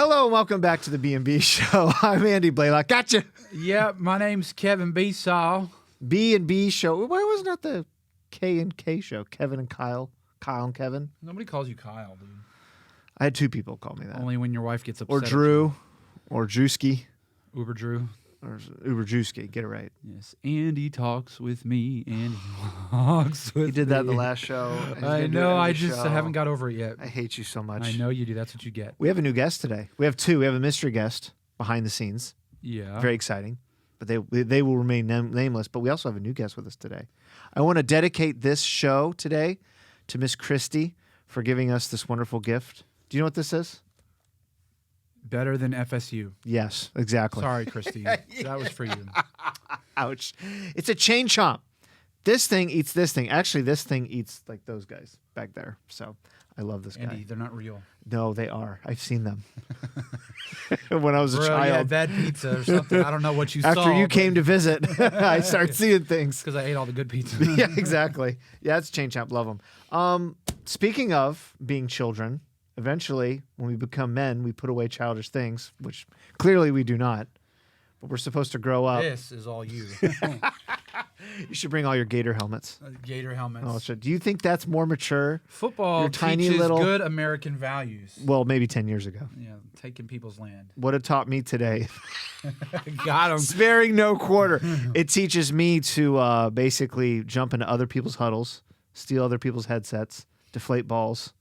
Hello and welcome back to the B&B Show. I'm Andy Blalock. Gotcha. Yeah, my name's Kevin B. Saw. B&B Show. Why wasn't that the K&K show? Kevin and Kyle. Kyle and Kevin. Nobody calls you Kyle, dude. I had two people call me that. Only when your wife gets upset. Or Drew. Or Drewski. Uber Drew. Or Uber Drewski. Get it right. Yes. Andy talks with me. Andy walks with me. He did that in the last show. I know. I haven't got over it yet. I hate you so much. I know you do. That's what you get. We have a new guest today. We have two. We have a mystery guest behind the scenes. Yeah. Very exciting. But they will remain nameless. But we also have a new guest with us today. I want to dedicate this show today to Miss Christy for giving us this wonderful gift. Do you know what this is? Better than FSU. Yes, exactly. Sorry, Christy. That was for you. Ouch. It's a chain chomp. This thing eats this thing. Actually, this thing eats like those guys back there. So I love this guy. Andy, they're not real. No, they are. I've seen them. When I was a Bro, child. yeah, bad pizza or something. I don't know what you saw. After you came to visit, I started seeing things. Because I ate all the good pizza. Yeah, exactly. Yeah, it's chain chomp. Love them. Speaking of being children, eventually, when we become men, we put away childish things, which clearly we do not. But we're supposed to grow up. This is all you. You should bring all your gator helmets. Gator helmets. Oh, so do you think that's more mature? Football Your tiny teaches little- good American values. Well, maybe 10 years ago. Yeah, taking people's land. What it taught me today, Got him. sparing no quarter. It teaches me to basically jump into other people's huddles, steal other people's headsets, deflate balls,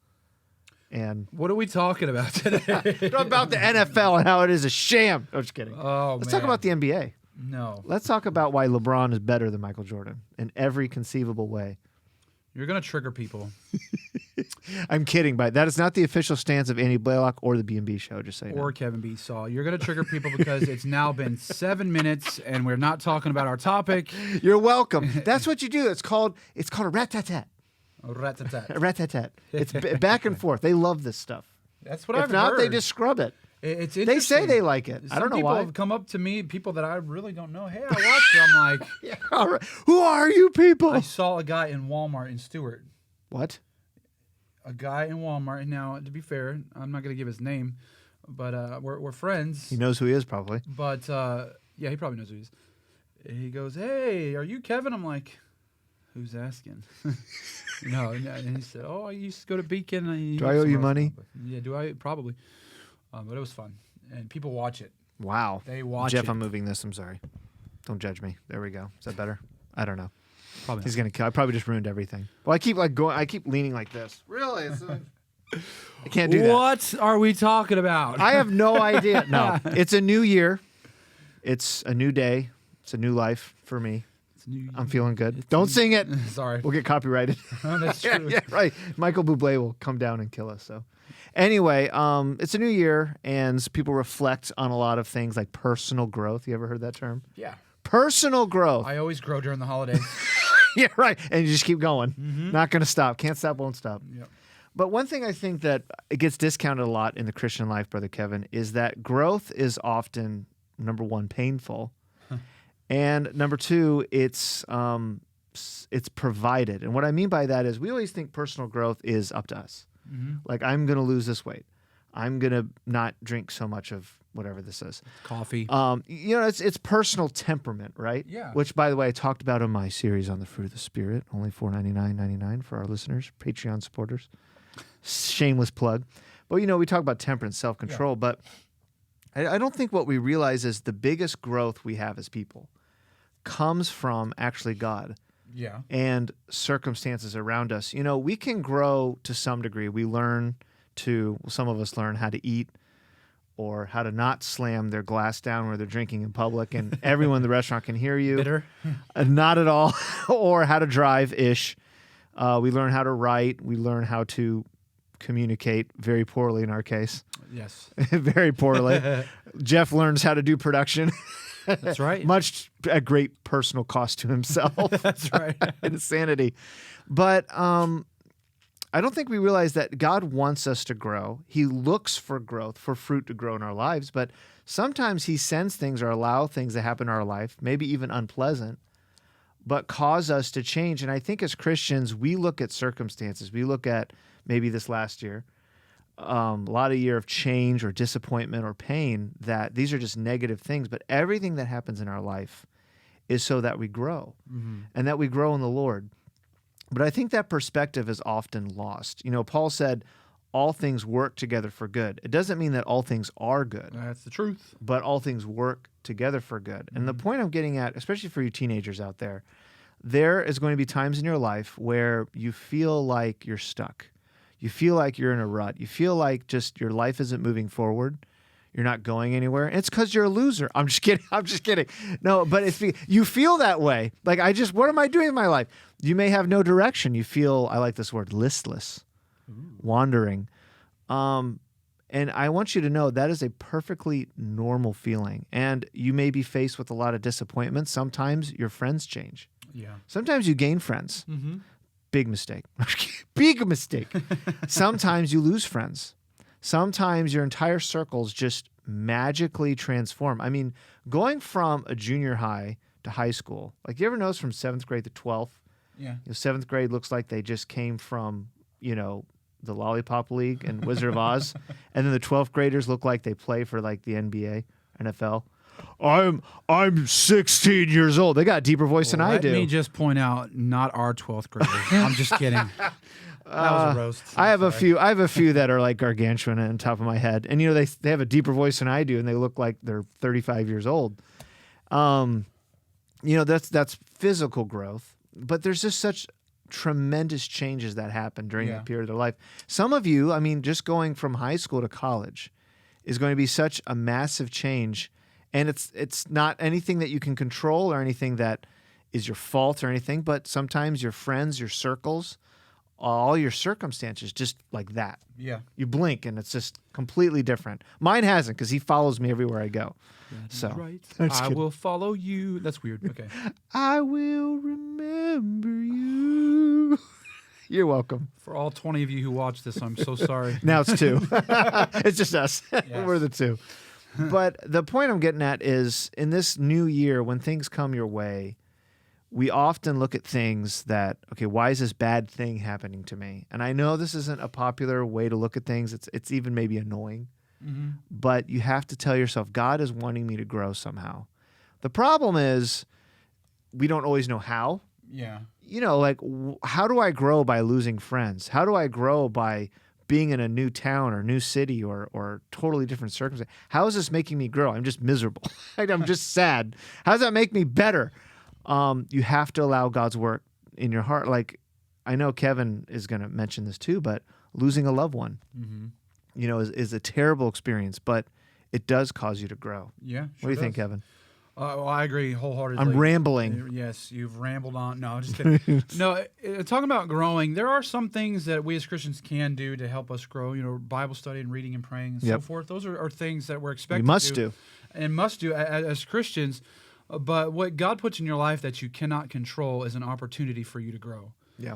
and What are we talking about today? about the NFL and how it is a sham. No, just kidding. Oh, Let's man. talk about the NBA. No. Let's talk about why LeBron is better than Michael Jordan in every conceivable way. You're going to trigger people. I'm kidding, but that is not the official stance of Andy Blalock or the B&B Show, just so you know. Or Kevin B. Saw. You're going to trigger people because it's now been 7 minutes and we're not talking about our topic. You're welcome. That's what you do. It's called a rat-tat-tat. Rat-tat-tat. A rat-tat-tat. It's back and forth. They love this stuff. That's what If I've not, heard. they just scrub it. It's They interesting. say they like it. I don't know Some people why. have come up to me, people that I really don't know. Hey, I watched it. I'm like, Yeah, all right. Who are you people? I saw a guy in Walmart in Stewart. What? A guy in Walmart. Now, to be fair, I'm not going to give his name, but we're friends. He knows who he is, probably. But yeah, he probably knows who he is. He goes, "Hey, are you Kevin?" I'm like, "Who's asking?" And he said, "Oh, I used to go to Beacon." Do I owe you money? Yeah, do I? Probably. But it was fun, and people watch it. Wow. They watch Jeff, it. I'm moving this. I'm sorry. Don't judge me. There we go. Is that better? I don't know. Probably. He's gonna kill. I probably just ruined everything. Well, I keep going. I keep leaning like this. Really? I can't do that. What are we talking about? I have no idea. No, it's a new year. It's a new day. It's a new life for me. I'm feeling good. Don't sing it. Sorry. We'll get copyrighted. That's true. Yeah, right. Michael Bublé will come down and kill us. So, anyway, it's a new year, and people reflect on a lot of things like personal growth. You ever heard that term? Yeah. Personal growth. I always grow during the holidays. Yeah, right. And you just keep going. Not going to stop. Can't stop, won't stop. Yep. But one thing I think that it gets discounted a lot in the Christian life, Brother Kevin, is that growth is often, number one, painful. And number two, it's provided. And what I mean by that is we always think personal growth is up to us. Like, I'm going to lose this weight. I'm going to not drink so much of whatever this is. Coffee. It's personal temperament, right? Yeah. Which, by the way, I talked about in my series on the fruit of the Spirit. Only $4.99.99 for our listeners, Patreon supporters. Shameless plug. But, we talk about temperance, self-control. Yeah. But I don't think what we realize is the biggest growth we have as people comes from actually God. Yeah. And circumstances around us. We can grow to some degree. We learn some of us learn how to eat or how to not slam their glass down where they're drinking in public and everyone in the restaurant can hear you. Bitter? Not at all. Or how to drive-ish. We learn how to write. We learn how to communicate very poorly in our case. Yes. Very poorly. Jeff learns how to do production. That's right. Much at great personal cost to himself. That's right. Insanity. But I don't think we realize that God wants us to grow. He looks for growth, for fruit to grow in our lives. But sometimes he sends things or allow things to happen in our life, maybe even unpleasant, but cause us to change. And I think as Christians, we look at circumstances. We look at maybe this last year. a lot of year of change or disappointment or pain, that these are just negative things. But everything that happens in our life is so that we grow and that we grow in the Lord. But I think that perspective is often lost. Paul said, all things work together for good. It doesn't mean that all things are good. That's the truth. But all things work together for good. And the point I'm getting at, especially for you teenagers out there is going to be times in your life where you feel like you're stuck. You feel like you're in a rut. You feel like just your life isn't moving forward. You're not going anywhere. And it's because you're a loser. I'm just kidding. No, but you feel that way. Like, what am I doing in my life? You may have no direction. You feel, I like this word, listless, wandering. And I want you to know that is a perfectly normal feeling. And you may be faced with a lot of disappointment. Sometimes your friends change. Yeah. Sometimes you gain friends. Big mistake. Big mistake. Sometimes you lose friends. Sometimes your entire circles just magically transform. I mean, going from a junior high to high school, like, you ever notice from 7th grade to 12th? Yeah. 7th grade looks like they just came from, the Lollipop League and Wizard of Oz. And then the 12th graders look like they play for, like, the NBA, NFL. I'm 16 years old. They got a deeper voice than I do. Let me just point out, not our 12th graders. I'm just kidding. That was a roast. I have a few that are like gargantuan on top of my head, and they have a deeper voice than I do, and they look like they're 35 years old. That's physical growth, but there's just such tremendous changes that happen during that period of their life. Some of you, just going from high school to college is going to be such a massive change, and it's not anything that you can control or anything that is your fault or anything, but sometimes your friends, your circles, all your circumstances, just like that. Yeah. You blink and it's just completely different. Mine hasn't, because he follows me everywhere I go. That's so right. I will follow you. That's weird. Okay. I will remember you. You're welcome. For all 20 of you who watch this, I'm so sorry. Now it's 2. It's just us. Yes. We're the 2. But the point I'm getting at is, in this new year, when things come your way, we often look at things that, okay, why is this bad thing happening to me? And I know this isn't a popular way to look at things. It's even maybe annoying. But you have to tell yourself, God is wanting me to grow somehow. The problem is, we don't always know how. Yeah. How do I grow by losing friends? How do I grow by being in a new town or new city or totally different circumstances? How is this making me grow? I'm just miserable. I'm just sad. How does that make me better? You have to allow God's work in your heart. Like, I know Kevin is going to mention this too, but losing a loved one, is a terrible experience, but it does cause you to grow. Yeah. What do you think, Kevin? Well, I agree wholeheartedly. I'm rambling. Yes, you've rambled on. No, just kidding. No, talking about growing, there are some things that we as Christians can do to help us grow. Bible study and reading and praying and so forth. Those are things that we're expected to do. And must do as Christians. But what God puts in your life that you cannot control is an opportunity for you to grow. Yeah.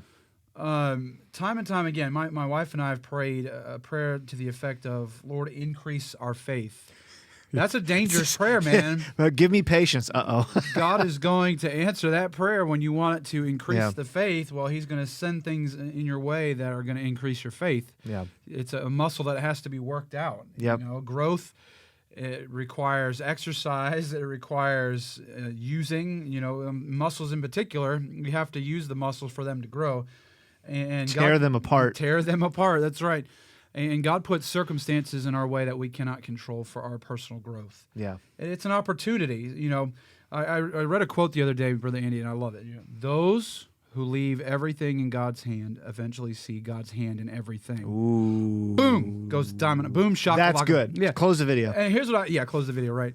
Time and time again, my wife and I have prayed a prayer to the effect of, Lord, increase our faith. That's a dangerous prayer, man. Give me patience. God is going to answer that prayer when you want it to increase the faith. Well, he's going to send things in your way that are going to increase your faith. Yeah. It's a muscle that has to be worked out. Yep. Growth, it requires exercise. It requires using, muscles in particular. You have to use the muscles for them to grow. And tear them apart. Tear them apart. That's right. And God puts circumstances in our way that we cannot control for our personal growth. Yeah. And it's an opportunity. I read a quote the other day, Brother Andy, and I love it. Those who leave everything in God's hand eventually see God's hand in everything. Ooh. Boom. Goes the diamond. Boom. Shock. That's good. Yeah. Close the video. And here's what close the video, right.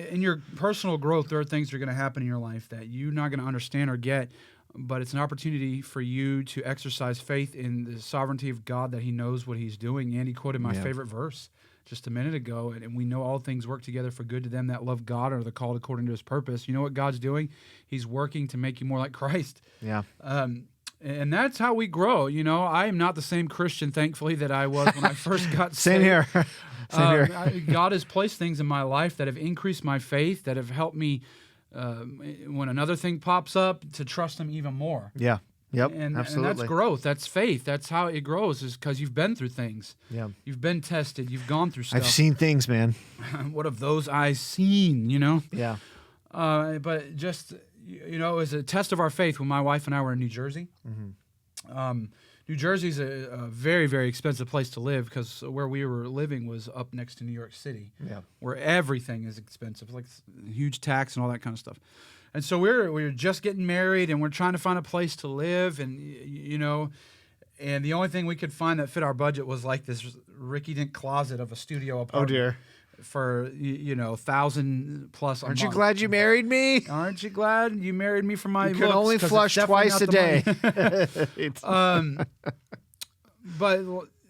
In your personal growth, there are things that are going to happen in your life that you're not going to understand or get, but it's an opportunity for you to exercise faith in the sovereignty of God, that he knows what he's doing. Andy quoted my favorite verse just a minute ago, and we know all things work together for good to them that love God or are called according to his purpose. You know what God's doing? He's working to make you more like Christ. Yeah. And that's how we grow. I am not the same Christian, thankfully, that I was when I first got Same saved. here. Same here. God has placed things in my life that have increased my faith, that have helped me when another thing pops up to trust him even more. Yeah. Yep, And absolutely. that's growth. That's faith. That's how it grows, is because you've been through things. Yeah. You've been tested. You've gone through stuff. I've seen things, man. What have those eyes seen, Yeah. But just, it was a test of our faith when my wife and I were in New Jersey. New Jersey's a very, very expensive place to live because where we were living was up next to New York City, where everything is expensive, like huge tax and all that kind of stuff. And so we were just getting married, and we're trying to find a place to live, and and the only thing we could find that fit our budget was like this rickety-dink closet of a studio apartment. Oh dear. For $1,000 plus a month. Aren't you glad you married me? Aren't you glad you married me for my You can looks? only 'Cause flush it's definitely twice not a the day. money. But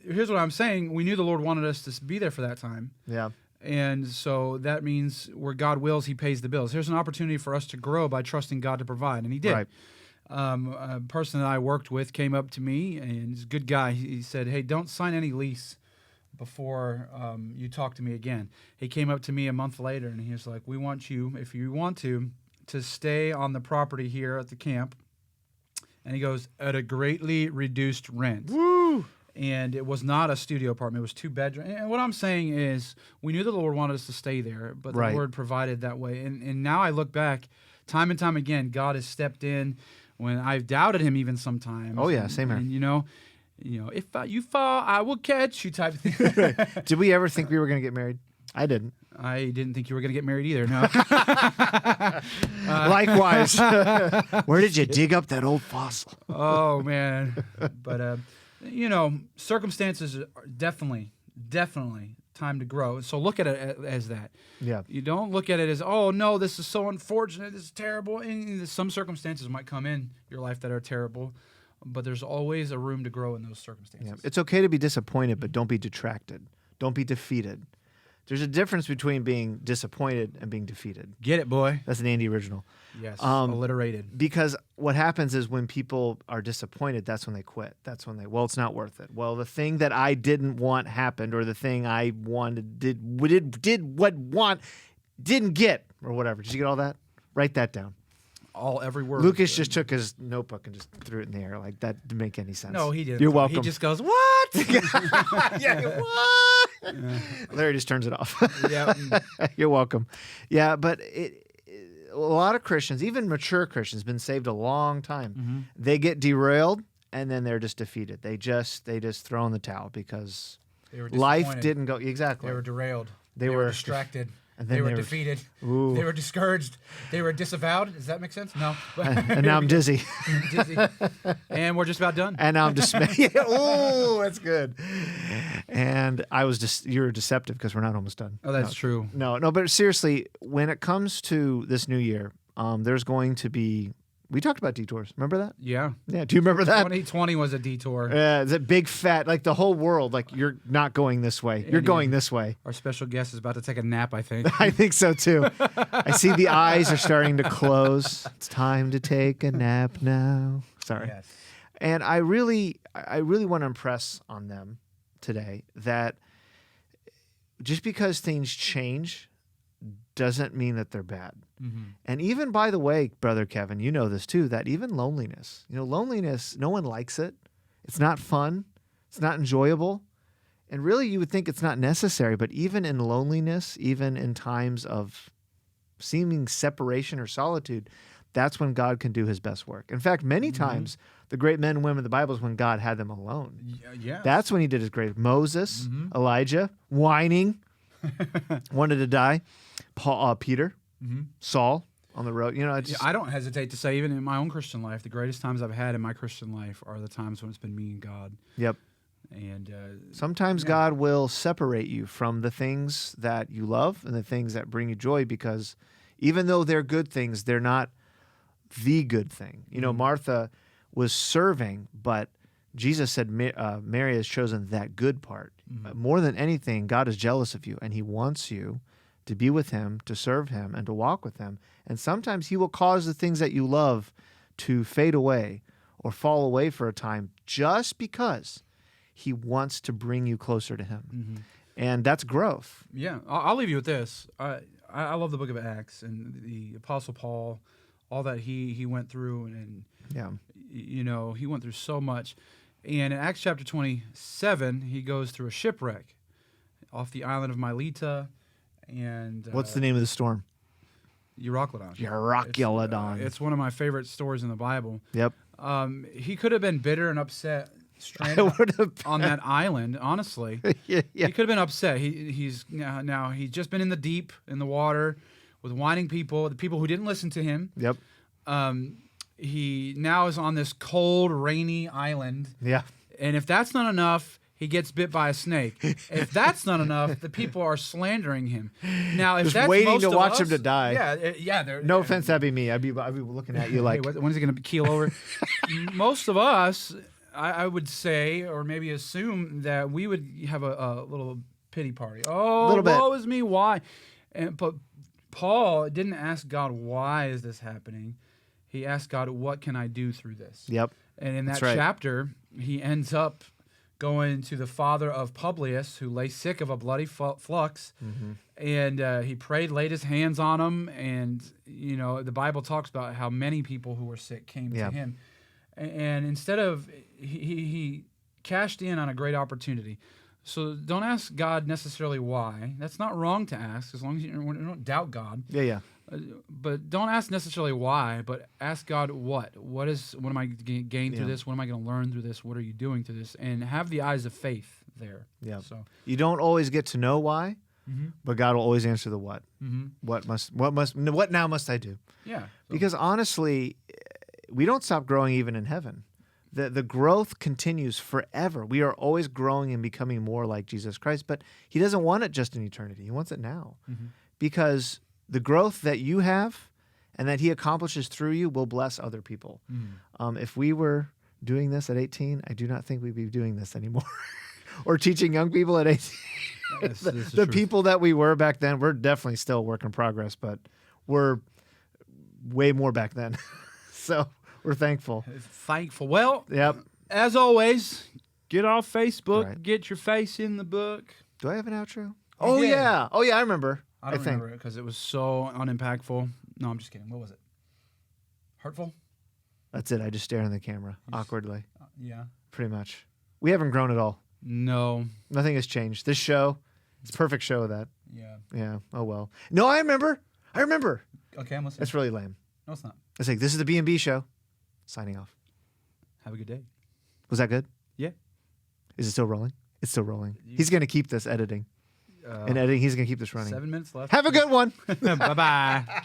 here's what I'm saying. We knew the Lord wanted us to be there for that time. Yeah. And so that means where God wills, he pays the bills. Here's an opportunity for us to grow by trusting God to provide. And he did. Right. A person that I worked with came up to me, and he's a good guy. He said, hey, don't sign any lease before you talk to me again. He came up to me a month later, and he was like, we want you, if you want to stay on the property here at the camp. And he goes, at a greatly reduced rent. Woo! And it was not a studio apartment. It was 2 bedrooms. And what I'm saying is we knew the Lord wanted us to stay there, but the Right. Lord provided that way. And now I look back, time and time again, God has stepped in when I've doubted him even sometimes. Oh, yeah, same here. And, if you fall, I will catch you type of thing. Did we ever think we were going to get married? I didn't. I didn't think you were going to get married either, no. Likewise. Where did you dig up that old fossil? Oh, man. But, circumstances are definitely time to grow. So look at it as that. Yeah. You don't look at it as, oh, no, this is so unfortunate, this is terrible. And some circumstances might come in your life that are terrible, but there's always a room to grow in those circumstances. Yeah. It's okay to be disappointed, but don't be detracted. Don't be defeated. There's a difference between being disappointed and being defeated. Get it, boy. That's an Andy original. Yes, alliterated. Because what happens is when people are disappointed, that's when they quit. That's when well, it's not worth it. Well, the thing that I didn't want happened, or the thing I wanted didn't get, or whatever. Did you get all that? Write that down. Every word. Lucas just took his notebook and just threw it in the air. Like, that didn't make any sense. No, he didn't. You're welcome. He just goes, what? Yeah, what? Larry just turns it off. Yeah. You're welcome. Yeah, but a lot of Christians, even mature Christians, been saved a long time. They get derailed, and then they're just defeated. They just throw in the towel because life didn't go exactly. They were derailed. They were were distracted. And then they were defeated. Ooh. They were discouraged. They were disavowed. Does that make sense? No. And now I'm dizzy. Dizzy. And we're just about done. And now I'm dismayed. Oh, that's good. And you're deceptive because we're not almost done. Oh, that's true. No, but seriously, when it comes to this new year, there's going to be. We talked about detours. Remember that? Yeah. Yeah. Do you remember that? 2020 was a detour. It's a big fat, like the whole world, like you're not going this way. You're going this way. Our special guest is about to take a nap, I think. I think so too. I see the eyes are starting to close. It's time to take a nap now. Sorry. Yes. And I really want to impress on them today that just because things change doesn't mean that they're bad. And even, by the way, Brother Kevin, you know this too, that even loneliness, loneliness, no one likes it. It's not fun. It's not enjoyable. And really, you would think it's not necessary, but even in loneliness, even in times of seeming separation or solitude, that's when God can do his best work. In fact, many times, the great men and women of the Bible is when God had them alone. Yeah. That's when he did his great. Moses, Elijah, whining, wanted to die. Peter, Saul on the road. I don't hesitate to say, even in my own Christian life, the greatest times I've had in my Christian life are the times when it's been me and God. Yep. And sometimes God will separate you from the things that you love and the things that bring you joy, because even though they're good things, they're not the good thing. Martha was serving, but Jesus said Mary has chosen that good part. More than anything, God is jealous of you, and he wants you to be with him, to serve him, and to walk with him. And sometimes he will cause the things that you love to fade away or fall away for a time just because he wants to bring you closer to him. And that's growth. Yeah. I'll leave you with this. I love the book of Acts, and the Apostle Paul all that he went through, and Yeah. he went through so much. And in Acts chapter 27, he goes through a shipwreck off the island of Mileta. And What's the name of the storm? Euroclydon. Euroclydon. It's one of my favorite stories in the Bible. Yep. He could have been bitter and upset, I stranded would have. on that island. Honestly, Yeah. he could have been upset. He's just been in the deep, in the water, with whining people, the people who didn't listen to him. Yep. He now is on this cold, rainy island. Yeah. And if that's not enough, he gets bit by a snake. If that's not enough, the people are slandering him. Now, if Just that's waiting most to of watch us, him to die. Yeah. No offense, that'd be me. I'd be looking at you like. Hey, when is he going to keel over? Most of us, I would say, or maybe assume that we would have a little pity party. Oh, Little bit. woe is me, why? But Paul didn't ask God, why is this happening? He asked God, what can I do through this? Yep. And in that That's right. chapter, he ends up going to the father of Publius, who lay sick of a bloody flux, and he prayed, laid his hands on him, and the Bible talks about how many people who were sick came to him, and instead of he cashed in on a great opportunity. So don't ask God necessarily why. That's not wrong to ask, as long as you don't doubt God. Yeah. But don't ask necessarily why, but ask God what. What am I going to gain through this? What am I going to learn through this? What are you doing through this? And have the eyes of faith there. Yeah. So You don't always get to know why, but God will always answer the what. What now must I do? yeah. Because honestly, we don't stop growing even in heaven. The growth continues forever. We are always growing and becoming more like Jesus Christ, but he doesn't want it just in eternity. He wants it now. Because the growth that you have and that he accomplishes through you will bless other people. If we were doing this at 18, I do not think we'd be doing this anymore. Or teaching young people at 18. The people that we were back then, we're definitely still a work in progress, but we're way more back then. So we're thankful. Thankful. Well, Yep. as always, get off Facebook, Right. get your face in the book. Do I have an outro? You Oh, did. yeah. Oh, yeah, I remember. I don't think. remember it because it was so unimpactful. No, I'm just kidding. What was it? Hurtful? That's it. I just stare in the camera awkwardly, Yeah. pretty much. We haven't grown at all. No. Nothing has changed. This show, it's a perfect show of that. Yeah. Yeah. Oh, well. No, I remember. Okay, I'm listening. That's really lame. No, it's not. It's like, this is the B&B Show. Signing off. Have a good day. Was that good? Yeah. Is it still rolling? It's still rolling. He's going to keep this editing. And editing, he's going to keep this running. 7 minutes left. Have a good one. Bye-bye.